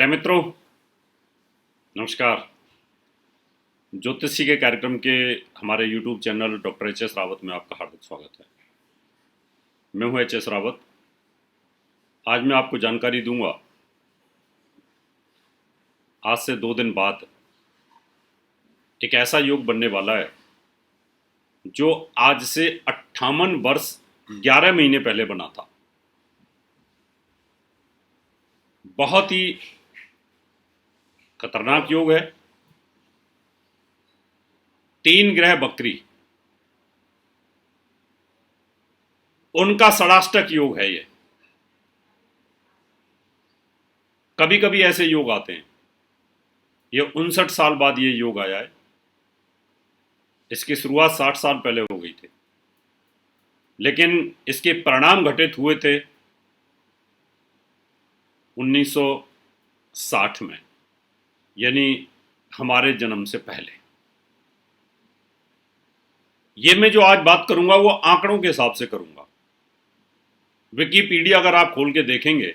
प्यारे मित्रों, नमस्कार। ज्योतिषी के कार्यक्रम के हमारे YouTube channel doctor HS. Rawat में आपका हार्दिक स्वागत है। मैं हूं एच.एस. रावत। आज मैं आपको जानकारी दूंगा आज से 2 दिन बाद एक ऐसा योग बनने वाला है जो आज से 58 वर्ष 11 महीने पहले बना था। बहुत ही खतरनाक योग है। 3 ग्रह बकरी, उनका षडाष्टक योग है ये। कभी कभी ऐसे योग आते हैं। ये 59 साल बाद ये योग आया है। इसकी शुरुआत 60 साल पहले हो गई थी, लेकिन इसके परिणाम घटित हुए थे 1960 में, यानी हमारे जन्म से पहले। ये मैं जो आज बात करूंगा वो आंकड़ों के हिसाब से करूंगा। विकिपीडिया अगर आप खोल के देखेंगे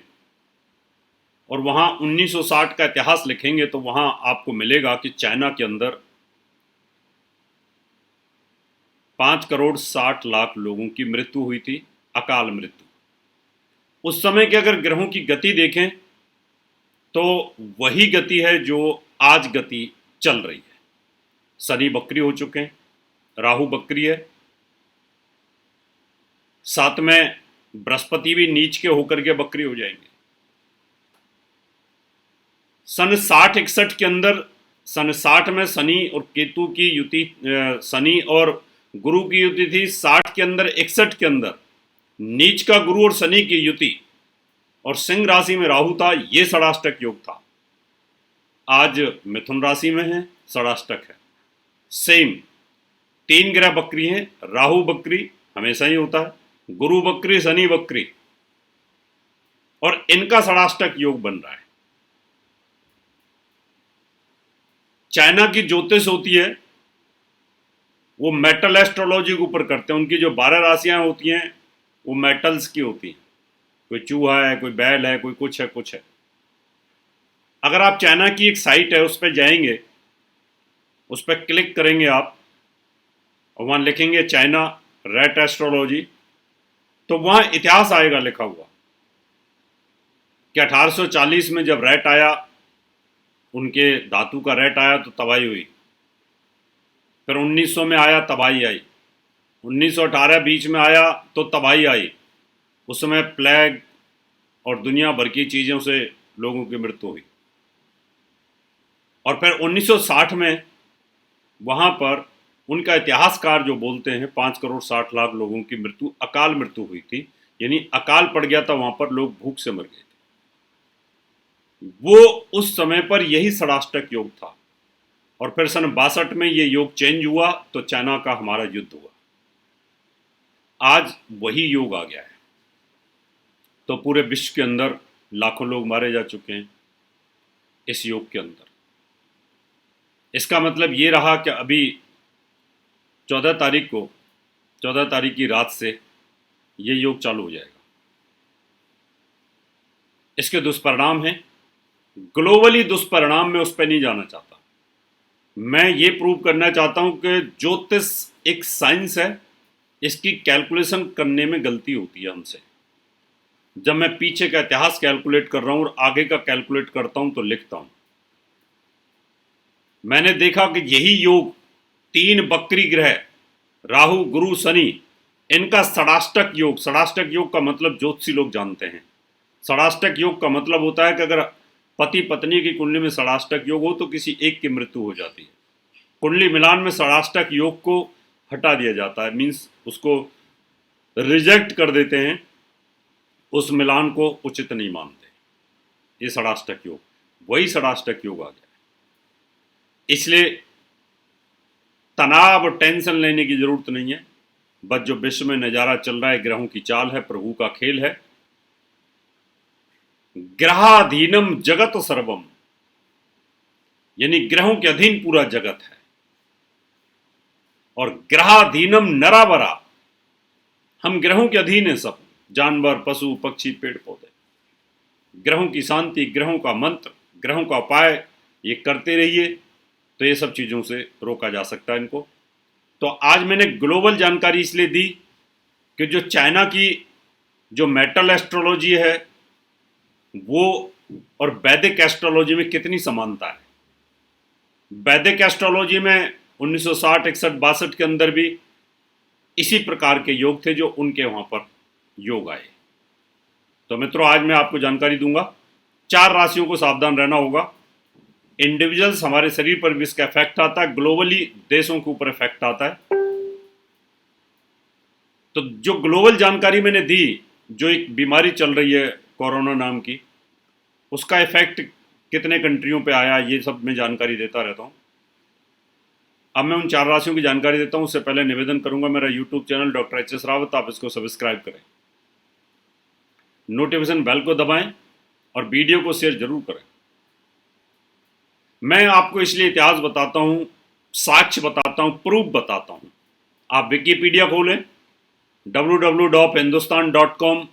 और वहां 1960 का इतिहास लिखेंगे तो वहां आपको मिलेगा कि चाइना के अंदर 5 करोड़ 60 लाख लोगों की मृत्यु हुई थी, अकाल मृत्यु। उस समय के अगर ग्रहों की गति देखें तो वही गति है जो आज गति चल रही है। शनि बकरी हो चुके हैं, राहु बकरी है, साथ में बृहस्पति भी नीच के होकर के बकरी हो जाएंगे। सन 60-61 के अंदर, सन 60 में शनि और केतु की युति, शनि और गुरु की युति थी। 60 के अंदर 61 के अंदर नीच का गुरु और शनि की युति और सिंह राशि में राहु था। ये षडाष्टक योग था। आज मिथुन राशि में है, षडाष्टक है। सेम 3 ग्रह बकरी हैं। राहु बकरी हमेशा ही होता है, गुरु बकरी, शनि बकरी, और इनका षडाष्टक योग बन रहा है। चाइना की ज्योतिष होती है, वो मेटल एस्ट्रोलॉजी के ऊपर करते हैं। उनकी जो 12 राशियां होती हैं वो मेटल्स की होती हैं। कोई चूहा है, कोई बैल है, कोई कुछ है, कुछ है। अगर आप चाइना की एक साइट है उस पर जाएंगे, उस पर क्लिक करेंगे आप और वहां लिखेंगे चाइना रेट एस्ट्रोलॉजी, तो वहां इतिहास आएगा लिखा हुआ कि 1840 में जब रेट आया, उनके धातु का रेट आया तो तबाही हुई। फिर 1900 में आया, तबाही आई। 1918 बीच में आया तो तबाही आई। उस समय प्लेग और दुनिया भर की चीज़ों से लोगों की मृत्यु हुई। और फिर 1960 में वहाँ पर उनका इतिहासकार जो बोलते हैं 5 करोड़ 60 लाख लोगों की मृत्यु, अकाल मृत्यु हुई थी, यानी अकाल पड़ गया था वहाँ पर, लोग भूख से मर गए थे। वो उस समय पर यही षडाष्टक योग था। और फिर सन 62 में ये योग चेंज हुआ तो चाइना का हमारा युद्ध हुआ। आज वही योग आ गया है। तो पूरे विश्व के अंदर लाखों लोग मारे जा चुके हैं इस योग के अंदर। इसका मतलब ये रहा कि अभी 14 तारीख की रात से ये योग चालू हो जाएगा। इसके दुष्परिणाम हैं, ग्लोबली दुष्परिणाम। मैं उस पर नहीं जाना चाहता। मैं ये प्रूव करना चाहता हूं कि ज्योतिष एक साइंस है। इसकी कैलकुलेशन करने में गलती होती है हमसे। जब मैं पीछे का इतिहास कैलकुलेट कर रहा हूं और आगे का कैलकुलेट करता हूं तो लिखता हूं। मैंने देखा कि यही योग 3 बकरी ग्रह, राहु, गुरु, शनि, इनका षडाष्टक योग का मतलब ज्योतिषी लोग जानते हैं। षडाष्टक योग का मतलब होता है कि अगर पति पत्नी की कुंडली में षडाष्टक योग हो तो किसी एक की मृत्यु हो जाती है। कुंडली मिलान में षडाष्टक योग को हटा दिया जाता है, मीन्स उसको रिजेक्ट कर देते हैं, उस मिलान को उचित नहीं मानते। ये षडाष्टक योग, वही षडाष्टक योग आ गया। इसलिए तनाव और टेंशन लेने की जरूरत नहीं है। बस जो विश्व में नजारा चल रहा है, ग्रहों की चाल है, प्रभु का खेल है। ग्रहाधीनम जगत सर्वम, यानी ग्रहों के अधीन पूरा जगत है। और ग्रहाधीनम नरावरा, हम ग्रहों के अधीन है। सब जानवर, पशु, पक्षी, पेड़ पौधे, ग्रहों की शांति, ग्रहों का मंत्र, ग्रहों का उपाय ये करते रहिए, तो ये सब चीज़ों से रोका जा सकता है इनको। तो आज मैंने ग्लोबल जानकारी इसलिए दी कि जो चाइना की जो मेटल एस्ट्रोलॉजी है वो और वैदिक एस्ट्रोलॉजी में कितनी समानता है। वैदिक एस्ट्रोलॉजी में 1960, 61, 62 के अंदर भी इसी प्रकार के योग थे जो उनके वहां पर योग आए। तो मित्रों, आज मैं आपको जानकारी दूंगा। 4 राशियों को सावधान रहना होगा। इंडिविजुअल्स हमारे शरीर पर भी इसका इफेक्ट आता है, ग्लोबली देशों के ऊपर इफेक्ट आता है। तो जो ग्लोबल जानकारी मैंने दी, जो एक बीमारी चल रही है कोरोना नाम की, उसका इफेक्ट कितने कंट्रियों पे आया, ये सब मैं जानकारी देता रहता हूँ। अब मैं उन 4 राशियों की जानकारी देता हूँ। उससे पहले निवेदन करूंगा, मेरा YouTube channel doctor H S Rawat, आप इसको सब्सक्राइब करें, नोटिफिकेशन बेल को दबाएं और वीडियो को शेयर जरूर करें। मैं आपको इसलिए इतिहास बताता हूँ, साक्ष्य बताता हूँ, प्रूफ बताता हूँ। आप विकिपीडिया खोलें, www.hindustan.com,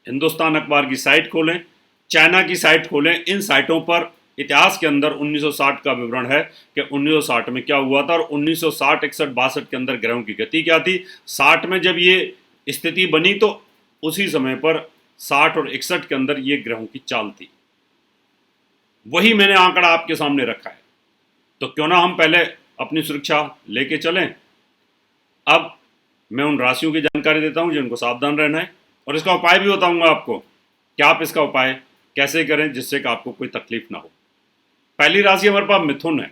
हिंदुस्तान अखबार की साइट खोलें, चाइना की साइट खोलें। इन साइटों पर इतिहास के अंदर 1960 का विवरण है कि 1960 में क्या हुआ था और 1960, 61, 62 के अंदर ग्रहों की गति क्या थी। 60 में जब ये स्थिति बनी तो उसी समय पर 60 और 61 के अंदर ये ग्रहों की चाल थी। वही मैंने आंकड़ा आपके सामने रखा है। तो क्यों ना हम पहले अपनी सुरक्षा लेके चलें। अब मैं उन राशियों की जानकारी देता हूं जिनको सावधान रहना है, और इसका उपाय भी बताऊंगा आपको कि आप इसका उपाय कैसे करें जिससे कि आपको कोई तकलीफ ना हो। पहली राशि हमारे पास मिथुन है।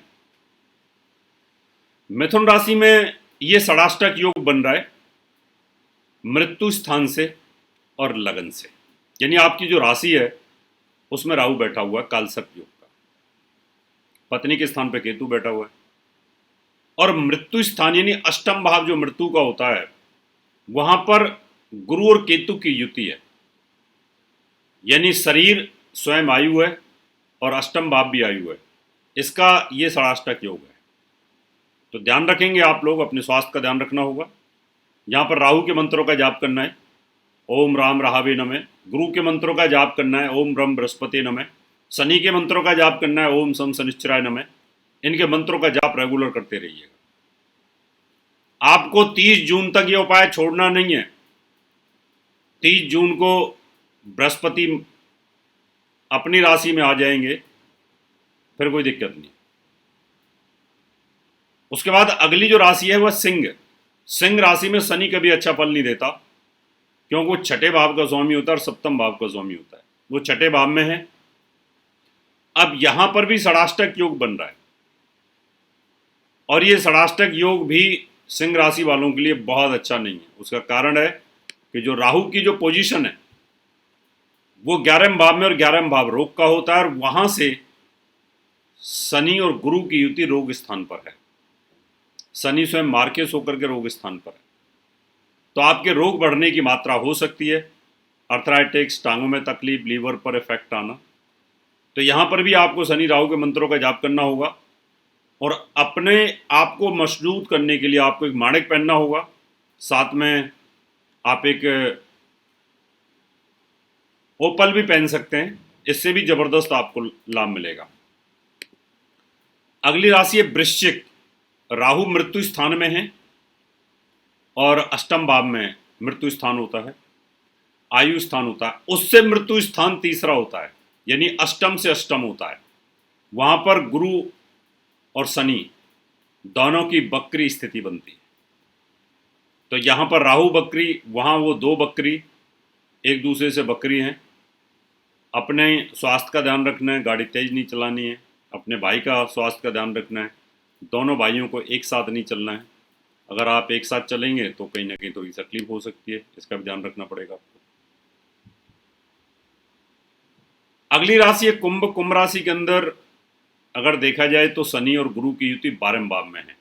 मिथुन राशि में ये षडाष्टक योग बन रहा है मृत्यु स्थान से और लगन से। यानी आपकी जो राशि है उसमें राहु बैठा हुआ है कालसर्प योग का, पत्नी के स्थान पर केतु बैठा हुआ है, और मृत्यु स्थान यानी अष्टम भाव जो मृत्यु का होता है वहां पर गुरु और केतु की युति है। यानी शरीर स्वयं आयु है और अष्टम भाव भी आयु है। इसका ये षडाष्टक योग है। तो ध्यान रखेंगे आप लोग, अपने स्वास्थ्य का ध्यान रखना होगा। यहाँ पर राहु के मंत्रों का जाप करना है, ओम राम राहवे नमः। गुरु के मंत्रों का जाप करना है, ओम ब्रह्म बृहस्पति नमः। शनि के मंत्रों का जाप करना है, ओम सम शनिश्चराय नमः। इनके मंत्रों का जाप रेगुलर करते रहिएगा। आपको 30 जून तक ये उपाय छोड़ना नहीं है। 30 जून को बृहस्पति अपनी राशि में आ जाएंगे, फिर कोई दिक्कत नहीं। उसके बाद अगली जो राशि है वह सिंह। सिंह राशि में शनि कभी अच्छा फल नहीं देता, क्योंकि वो छठे भाव का स्वामी होता है और सप्तम भाव का स्वामी होता है। वो छठे भाव में है। अब यहां पर भी षडाष्टक योग बन रहा है, और ये षडाष्टक योग भी सिंह राशि वालों के लिए बहुत अच्छा नहीं है। उसका कारण है कि जो राहु की जो पोजीशन है वो 11वें भाव में, और 11वां भाव रोग का होता है, और वहां से शनि और गुरु की युति रोग स्थान पर है। शनि स्वयं मार्केस होकर के रोग स्थान पर है। तो आपके रोग बढ़ने की मात्रा हो सकती है, अर्थराइटिक्स, टांगों में तकलीफ, लीवर पर इफेक्ट आना। तो यहां पर भी आपको शनि राहु के मंत्रों का जाप करना होगा, और अपने आप को मजबूत करने के लिए आपको एक माणिक पहनना होगा। साथ में आप एक ओपल भी पहन सकते हैं, इससे भी जबरदस्त आपको लाभ मिलेगा। अगली राशि है वृश्चिक। राहु मृत्यु स्थान में है और अष्टम भाव में मृत्यु स्थान होता है, आयु स्थान होता है। उससे मृत्यु स्थान तीसरा होता है, यानी अष्टम से अष्टम होता है। वहां पर गुरु और शनि दोनों की बकरी स्थिति बनती है। तो यहां पर राहु बकरी, वहां वो 2 बकरी एक दूसरे से बकरी हैं। अपने स्वास्थ्य का ध्यान रखना है, गाड़ी तेज नहीं चलानी है। अपने भाई का स्वास्थ्य का ध्यान रखना है। दोनों भाइयों को एक साथ नहीं चलना है। अगर आप एक साथ चलेंगे तो कहीं ना कहीं थोड़ी तकलीफ हो सकती है, इसका भी ध्यान रखना पड़ेगा आपको। अगली राशि है कुंभ। कुंभ राशि के अंदर अगर देखा जाए तो शनि और गुरु की युति 12वें भाव में है।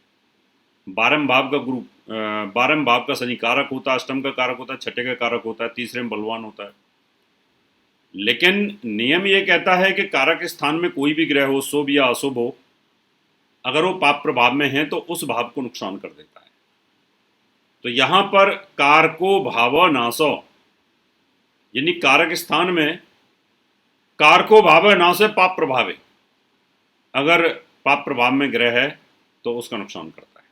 12वें भाव का गुरु 12वें भाव का शनि कारक होता है, अष्टम का कारक होता है, छठे का कारक होता है, तीसरे में बलवान होता है। लेकिन नियम यह कहता है कि कारक स्थान में कोई भी ग्रह हो, शुभ या अशुभ हो, अगर वो पाप प्रभाव में है तो उस भाव को नुकसान कर देता है। तो यहां पर कारको भाव नाशो, यानी कारक स्थान में कारको भाव नाश है, पाप प्रभाव है। अगर पाप प्रभाव में ग्रह है तो उसका नुकसान करता है।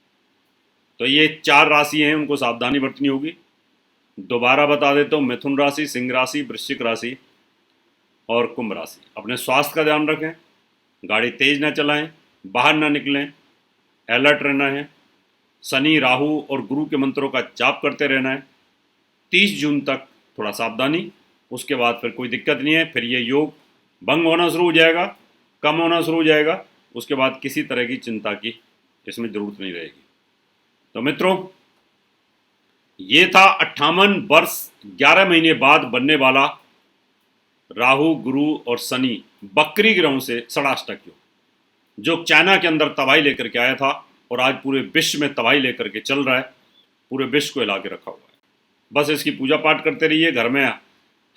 तो ये 4 राशि हैं, उनको सावधानी बरतनी होगी। दोबारा बता देता हूँ, मिथुन राशि, सिंह राशि, वृश्चिक राशि और कुंभ राशि। अपने स्वास्थ्य का ध्यान रखें, गाड़ी तेज ना चलाएं, बाहर ना निकलें, अलर्ट रहना है। शनि, राहु और गुरु के मंत्रों का जाप करते रहना है। 30 जून तक थोड़ा सावधानी, उसके बाद फिर कोई दिक्कत नहीं है। फिर ये योग भंग होना शुरू हो जाएगा, कम होना शुरू हो जाएगा। उसके बाद किसी तरह की चिंता की इसमें ज़रूरत नहीं रहेगी। तो मित्रों, ये था 58 वर्ष 11 महीने बाद बनने वाला राहु, गुरु और शनि बकरी ग्रहों से षडाष्टक योग, जो चाइना के अंदर तबाही लेकर के आया था और आज पूरे विश्व में तबाही लेकर के चल रहा है, पूरे विश्व को हिला के रखा हुआ है। बस इसकी पूजा पाठ करते रहिए, घर में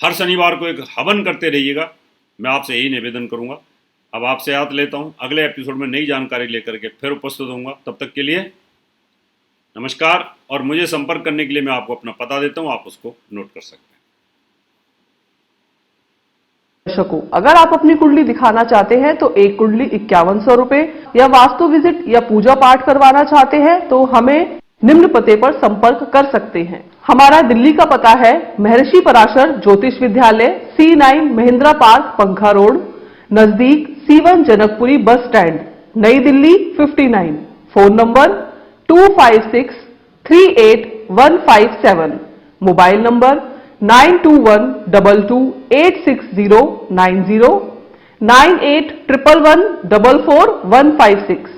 हर शनिवार को एक हवन करते रहिएगा। मैं आपसे यही निवेदन करूंगा। अब आपसे याद लेता हूं, अगले एपिसोड में नई जानकारी लेकर के फिर उपस्थित होऊंगा। तब तक के लिए नमस्कार। और मुझे संपर्क करने के लिए मैं आपको अपना पता देता हूं, आप उसको नोट कर सकते हैं। दर्शकों, अगर आप अपनी कुंडली दिखाना चाहते हैं तो एक कुंडली 5100 रुपए, या वास्तु विजिट या पूजा पाठ करवाना चाहते हैं तो हमें निम्न पते पर संपर्क कर सकते हैं। हमारा दिल्ली का पता है महर्षि पराशर ज्योतिष विद्यालय, C9 महिंद्रा पार्क, पंखा रोड, नजदीक C1 जनकपुरी बस स्टैंड, नई Delhi 59। Phone number 25638157, mobile number 9212286090, 9811144156,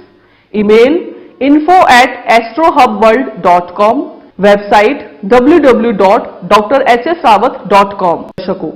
email info@astrohubworld.com, website www.drhsrawat.com। दर्शकों,